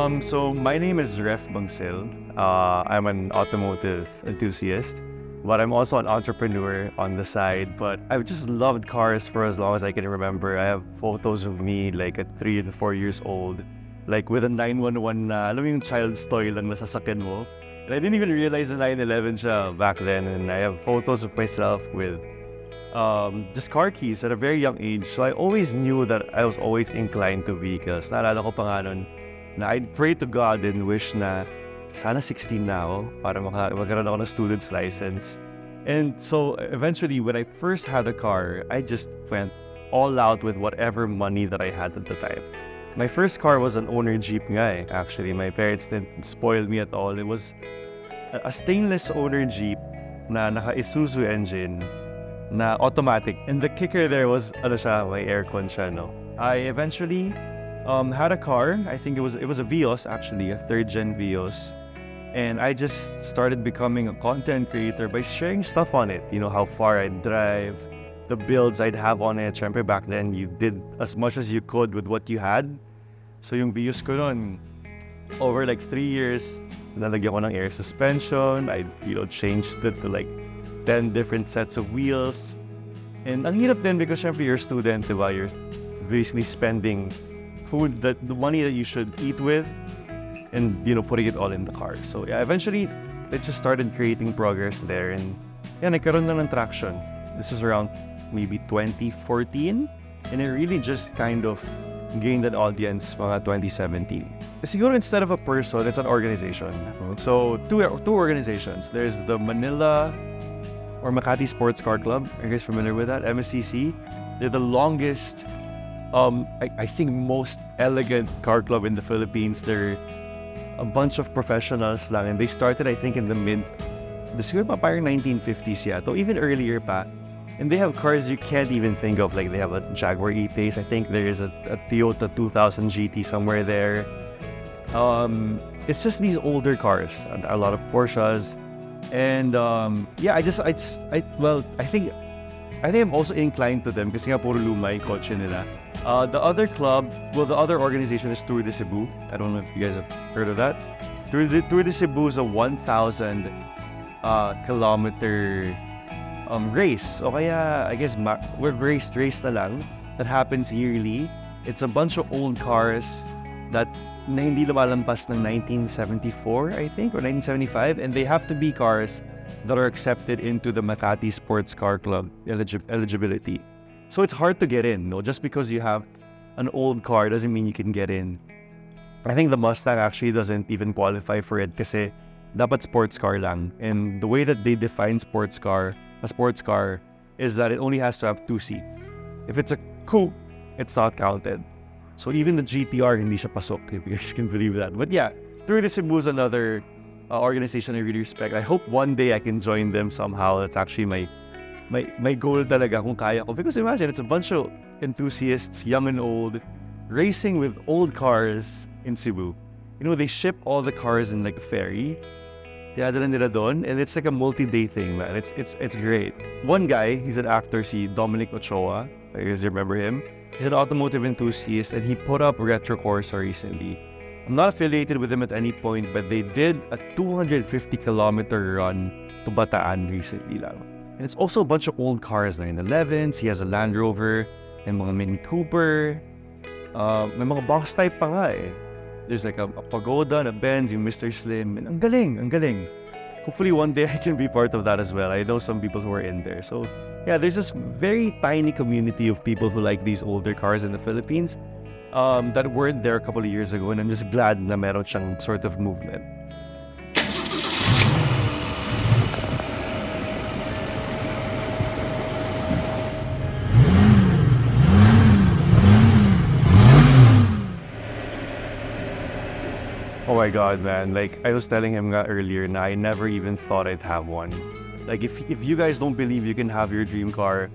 So my name is Reph Bangsil. I'm an automotive enthusiast, but I'm also an entrepreneur on the side. But I've just loved cars for as long as I can remember. I have photos of me like at 3 and 4 years old, like with a 911 na, alam mo yung child's toy lang na sasakyan mo. And I didn't even realize na 911 siya back then. And I have photos of myself with just car keys at a very young age. So I always knew that I was always inclined to vehicles. Naalala ko pa nga nun, na I'd pray to God and wish na sana 16 na ako para magkaroon ako ng student's license. And so eventually, when I first had a car, I just went all out with whatever money that I had at the time. My first car was an owner Jeep nga actually. My parents didn't spoil me at all. It was a stainless owner Jeep na naka-Isuzu engine na automatic. And the kicker there was, may aircon siya, no? I eventually had a car. I think it was a Vios actually, a 3rd gen Vios. And I just started becoming a content creator by sharing stuff on it. You know, how far I'd drive, the builds I'd have on it. Syempre back then, you did as much as you could with what you had. So yung Vios ko nun, over like 3 years, nalagyan ko ng air suspension. I, changed it to like 10 different sets of wheels. And ang hirap din because syempre you're a student, diba? You're basically spending food, the money that you should eat with, and putting it all in the car. So yeah, eventually it just started creating progress there, and yeah, nagkaroon na ng traction. This was around maybe 2014, and it really just kind of gained an audience mga 2017. Siguro instead of a person, it's an organization. So two organizations. There's the Manila or Makati Sports Car Club. Are you guys familiar with that? MSCC. They're the longest, I think most elegant car club in the Philippines. They're a bunch of professionals lang, and they started I think in the siguro pa parang 1950s yata, or even earlier pa. And they have cars you can't even think of, like they have a Jaguar E-Pace. I think there is a Toyota 2000 GT somewhere there. It's just these older cars, a lot of Porsches. And yeah, I think I'm also inclined to them kasi nga puro luma yung kotse nila. The other organization is Tour de Cebu. I don't know if you guys have heard of that. Tour de Cebu is a 1,000 kilometer race. O kaya, I guess, we're race na lang that happens yearly. It's a bunch of old cars that na hindi lumalampas ng 1974, I think, or 1975, and they have to be cars that are accepted into the Makati Sports Car Club eligibility. So it's hard to get in, no? Just because you have an old car doesn't mean you can get in. I think the Mustang actually doesn't even qualify for it kasi dapat sports car lang. And the way that they define a sports car is that it only has to have 2 seats. If it's a coupe, it's not counted. So even the GTR, hindi siya pasok, if you guys can believe that. But yeah, Tour de Cebu is another organization I really respect. I hope one day I can join them somehow. That's actually my goal talaga kung kaya ko. Because imagine, it's a bunch of enthusiasts, young and old, racing with old cars in Cebu. They ship all the cars in like a ferry. Dinadala nila doon, and it's like a multi-day thing, man. It's great. One guy, he's an actor, si Dominic Ochoa. You guys remember him? He's an automotive enthusiast, and he put up Retro Corsa recently. I'm not affiliated with him at any point, but they did a 250-kilometer run to Bataan recently lang. And it's also a bunch of old cars, 911s, he has a Land Rover, and mga Mini Cooper. May mga box type pa nga eh. There's like a Pagoda, and a Benz, yung Mr. Slim. And ang galing. Hopefully one day I can be part of that as well. I know some people who are in there. So yeah, there's this very tiny community of people who like these older cars in the Philippines that weren't there a couple of years ago. And I'm just glad na meron siyang sort of movement. Oh my God, man. Like, I was telling him earlier, na I never even thought I'd have one. Like, if you guys don't believe you can have your dream car,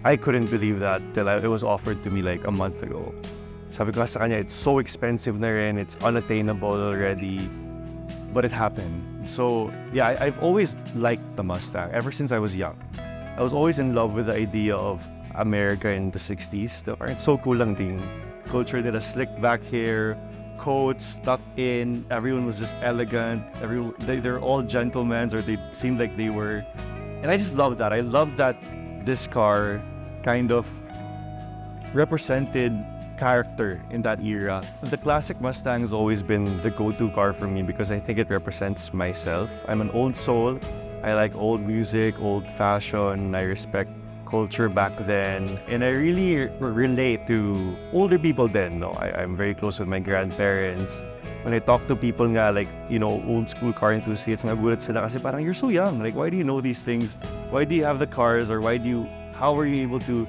I couldn't believe that till it was offered to me like a month ago. Sabi ko sa kanya, it's so expensive na rin, it's unattainable already, but it happened. So, yeah, I've always liked the Mustang ever since I was young. I was always in love with the idea of America in the 60s. It's so cool lang din. Culture nila, slick back hair, coats tucked in. Everyone was just elegant. They're all gentlemen, or they seemed like they were. And I just love that. I love that this car kind of represented character in that era. The classic Mustang has always been the go-to car for me because I think it represents myself. I'm an old soul. I like old music, old fashion. I respect culture back then. And I really relate to older people then. No? I'm very close with my grandparents. When I talk to people nga, like, you know, old school car enthusiasts, nagulat sila kasi parang, you're so young. Like, why do you know these things? Why do you have the cars? Or how are you able to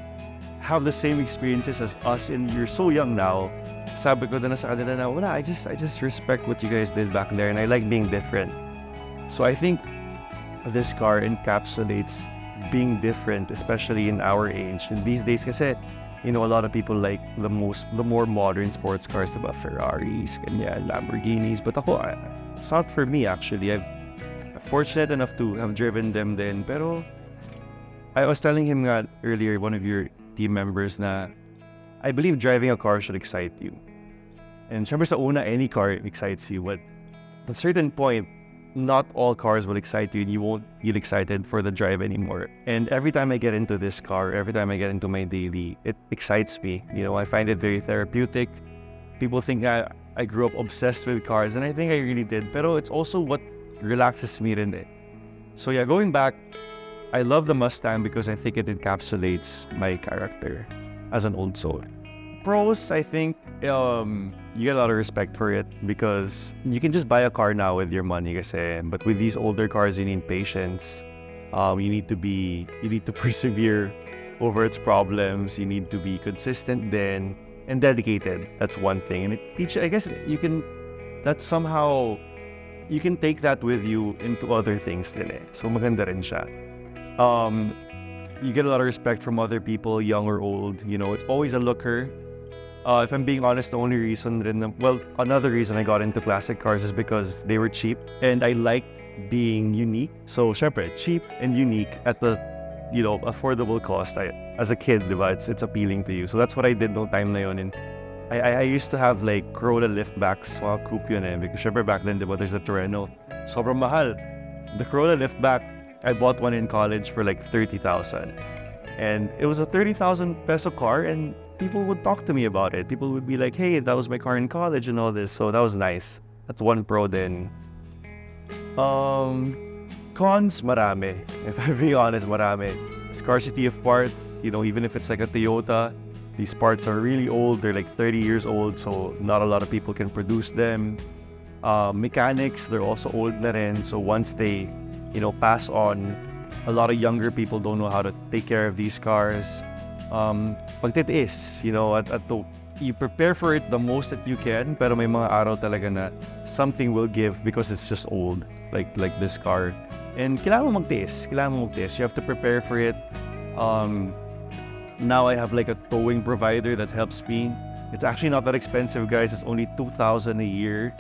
have the same experiences as us, and you're so young now? Sabi ko na sa kanila na, wala, I just respect what you guys did back there, and I like being different. So I think this car encapsulates being different, especially in our age. And these days kasi, you know, a lot of people like the more modern sports cars, diba? Ferraris, ganyan, Lamborghinis. But ako, it's not for me actually. I'm fortunate enough to have driven them then. Pero I was telling him nga earlier, one of your team members, na I believe driving a car should excite you. And syempre sa una, any car excites you. But at a certain point, not all cars will excite you and you won't feel excited for the drive anymore. And every time I get into this car, every time I get into my daily, it excites me. You know, I find it very therapeutic. People think I grew up obsessed with cars, and I think I really did. Pero it's also what relaxes me rin eh. So yeah, going back, I love the Mustang because I think it encapsulates my character as an old soul. Pros, I think you get a lot of respect for it because you can just buy a car now with your money kasi, but with these older cars you need patience. You need to persevere over its problems. You need to be consistent then and dedicated. That's one thing. And it teaches, I guess you can take that with you into other things din eh. So maganda rin siya. You get a lot of respect from other people, young or old. You know, it's always a looker. If I'm being honest, the only reason another reason I got into classic cars is because they were cheap and I like being unique. So, syempre, cheap and unique at the, you know, affordable cost. As a kid, diba, it's appealing to you. So that's what I did no time na yun. And I used to have like Corolla liftbacks, mga coupe yun eh. Because syempre back then, diba, there's the Terreno. Sobrang mahal. The Corolla liftback, I bought one in college for like 30,000. And it was a 30,000 peso car, and people would talk to me about it. People would be like, hey, that was my car in college and all this. So that was nice. That's one pro then. Cons, marami. If I'm being honest, marami. Scarcity of parts. You know, even if it's like a Toyota, these parts are really old. They're like 30 years old, so not a lot of people can produce them. Mechanics, they're also old na rin. So once they, you know, pass on, a lot of younger people don't know how to take care of these cars. Pagtitiis, you know, you prepare for it the most that you can, pero may mga araw talaga na something will give because it's just old, like this car. And kailangan mo magtiis. You have to prepare for it. Now I have like a towing provider that helps me. It's actually not that expensive, guys. It's only 2,000 a year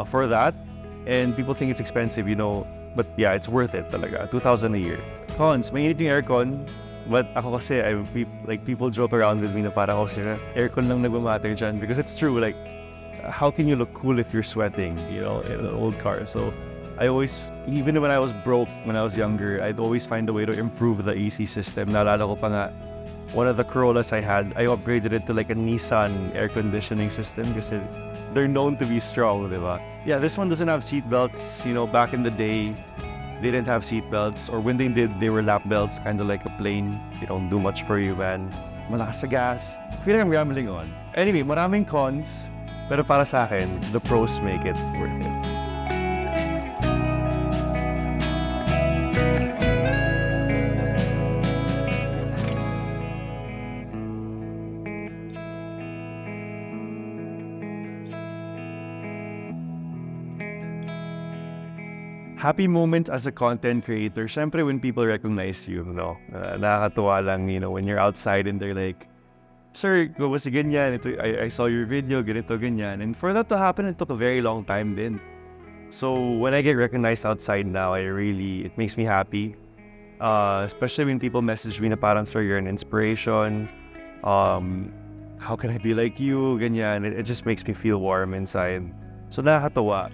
for that. And people think it's expensive, you know, but yeah, it's worth it talaga. 2,000 a year. Cons, mainit yung aircon. But ako kasi, people joke around with me na parang ako sila, aircon lang nagmamatter dyan. Because it's true, like, how can you look cool if you're sweating, you know, in an old car? So, I always, even when I was broke, when I was younger, I'd always find a way to improve the AC system. Naalala ko pa nga, one of the Corollas I had, I upgraded it to like a Nissan air conditioning system kasi they're known to be strong, diba? Yeah, this one doesn't have seat belts. You know, back in the day, they didn't have seat belts, or when they did, they were lap belts, kind of like a plane. They don't do much for you, man. Malakas sa gas. I feel like I'm rambling on. Anyway, maraming cons, pero para sa akin, the pros make it worth it. Happy moments as a content creator, syempre when people recognize you, no? Nakakatuwa lang, you know, when you're outside and they're like, sir, si ganyan, I saw your video, ganito, ganyan. And for that to happen, it took a very long time din. So when I get recognized outside now, it makes me happy. Especially when people message me na parang, sir, you're an inspiration. how can I be like you, ganyan. It just makes me feel warm inside. So nakakatawa.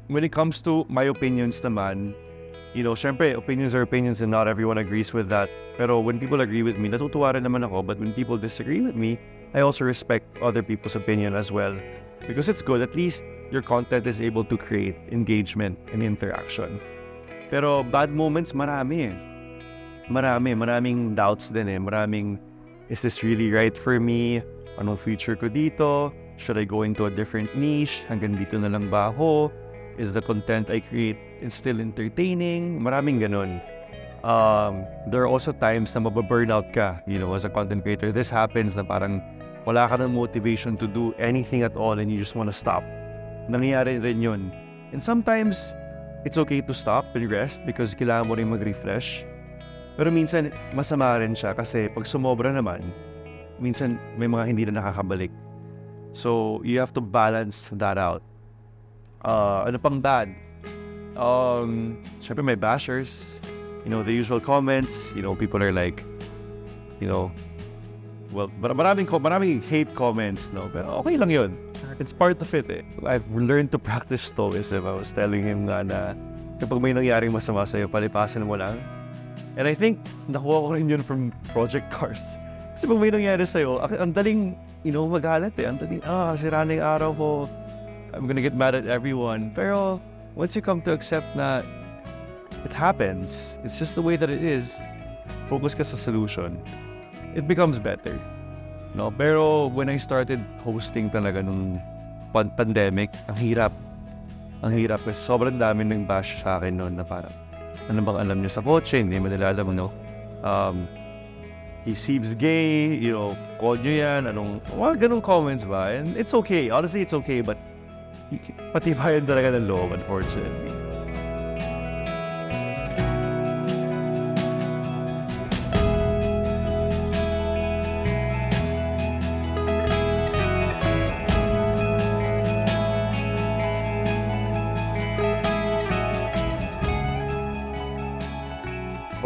When it comes to my opinions naman, syempre, opinions are opinions and not everyone agrees with that. Pero when people agree with me, natutuwa rin naman ako. But when people disagree with me, I also respect other people's opinion as well. Because it's good, at least your content is able to create engagement and interaction. Pero bad moments, marami eh. Maraming doubts din eh. Maraming, is this really right for me? Anong future ko dito? Should I go into a different niche? Hanggang dito na lang ba ako? Is the content I create still entertaining? Maraming ganun. There are also times na mababurnout ka, as a content creator. This happens na parang wala ka ng motivation to do anything at all and you just want to stop. Nangyayari rin yun. And sometimes, it's okay to stop and rest because kailangan mo rin mag-refresh. Pero minsan, masama rin siya kasi pag sumobra naman, minsan may mga hindi na nakakabalik. So, you have to balance that out. Ano pang bad? Syempre may bashers. The usual comments. People are like, well, maraming hate comments, no? Pero okay lang yun. It's part of it eh. I've learned to practice stoicism. I was telling him na kapag may nangyaring masama sa'yo, palipasin mo lang. And I think, nakuha ko rin yun from Project Cars. Kasi pag may nangyari sa'yo, ang daling, magalit eh. Ang daling, sira na yung araw ko. I'm gonna get mad at everyone. Pero, once you come to accept na it happens, it's just the way that it is, focus ka sa solution, it becomes better. No? Pero, when I started hosting talaga nung pandemic, ang hirap. Kasi sobrang dami ng bash sa akin noon na parang, ano bang alam niyo sa kotse? Hindi mo nila alam, he seems gay, call nyo yan, mga ganong comments ba? And it's okay, honestly it's okay, but patibayan talaga ng loob, unfortunately.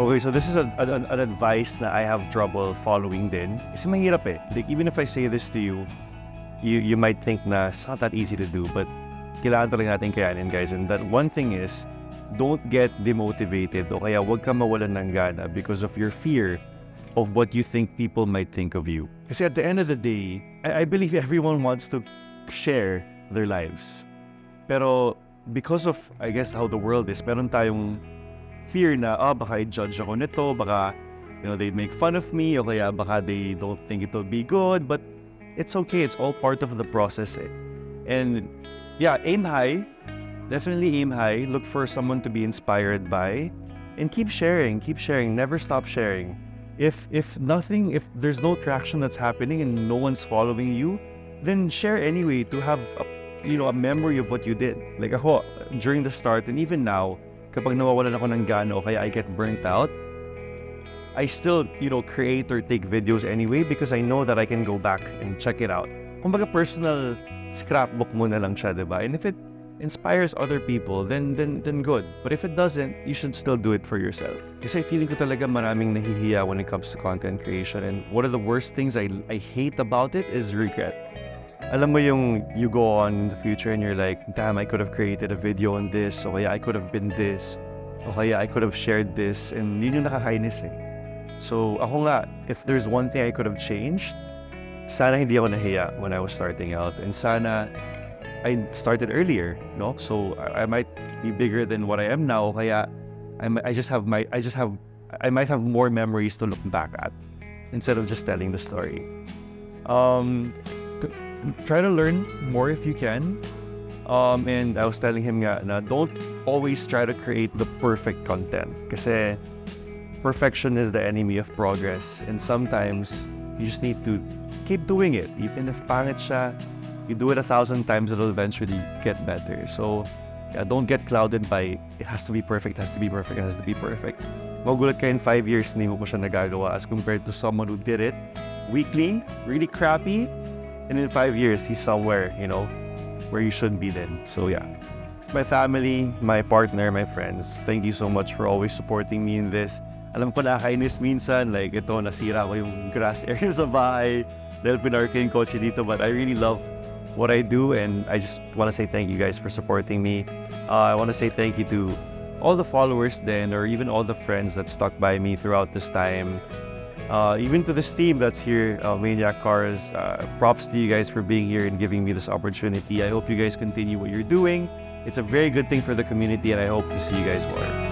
Okay, so this is an advice na I have trouble following din. Kasi mahirap eh. Like, even if I say this to you, you might think na it's not that easy to do, but kailangan talaga natin kayanin, guys. And that one thing is, don't get demotivated o kaya huwag ka mawalan ng gana because of your fear of what you think people might think of you. Kasi at the end of the day, I believe everyone wants to share their lives. Pero because of, I guess, how the world is, meron tayong fear na, baka i-judge ako nito, baka, they'd make fun of me, o kaya baka they don't think it'll be good, but it's okay, it's all part of the process eh. And yeah, aim high, definitely aim high, look for someone to be inspired by, and keep sharing, never stop sharing. If there's no traction that's happening and no one's following you, then share anyway to have a memory of what you did. Like ako, during the start and even now, kapag nawawalan ako ng gana o kaya I get burnt out, I still, create or take videos anyway because I know that I can go back and check it out. Kumbaga personal scrapbook mo na lang siya, diba? And if it inspires other people, then good. But if it doesn't, you should still do it for yourself. Kasi feeling ko talaga maraming nahihiya when it comes to content creation. And one of the worst things I hate about it is regret. Alam mo yung you go on in the future and you're like, damn, I could have created a video on this, o kaya I could have been this, o kaya I could have shared this, and yun yung nakakainis eh. So ako nga, if there's one thing I could have changed, sana hindi ako nahiya when I was starting out, and sana I started earlier, no? So I might be bigger than what I am now, o kaya I might have more memories to look back at instead of just telling the story. Try to learn more if you can. And I was telling him nga na don't always try to create the perfect content kasi perfection is the enemy of progress, and sometimes you just need to keep doing it. Even if pangit siya, you do it 1,000 times, it'll eventually get better. So yeah, don't get clouded by it has to be perfect, it has to be perfect, it has to be perfect. Magulat ka in 5 years hindi mo pa siya nagagawa as compared to someone who did it weekly, really crappy, and in 5 years, he's somewhere, where you should be then. So yeah. My family, my partner, my friends, thank you so much for always supporting me in this. Alam ko nakakainis minsan, like ito, nasira ko yung grass area sa bahay dahil pinark ko yung kotse dito, but I really love what I do, and I just want to say thank you guys for supporting me. I want to say thank you to all the followers then, or even all the friends that stuck by me throughout this time. Even to this team that's here, Maniac Cars, props to you guys for being here and giving me this opportunity. I hope you guys continue what you're doing. It's a very good thing for the community, and I hope to see you guys more.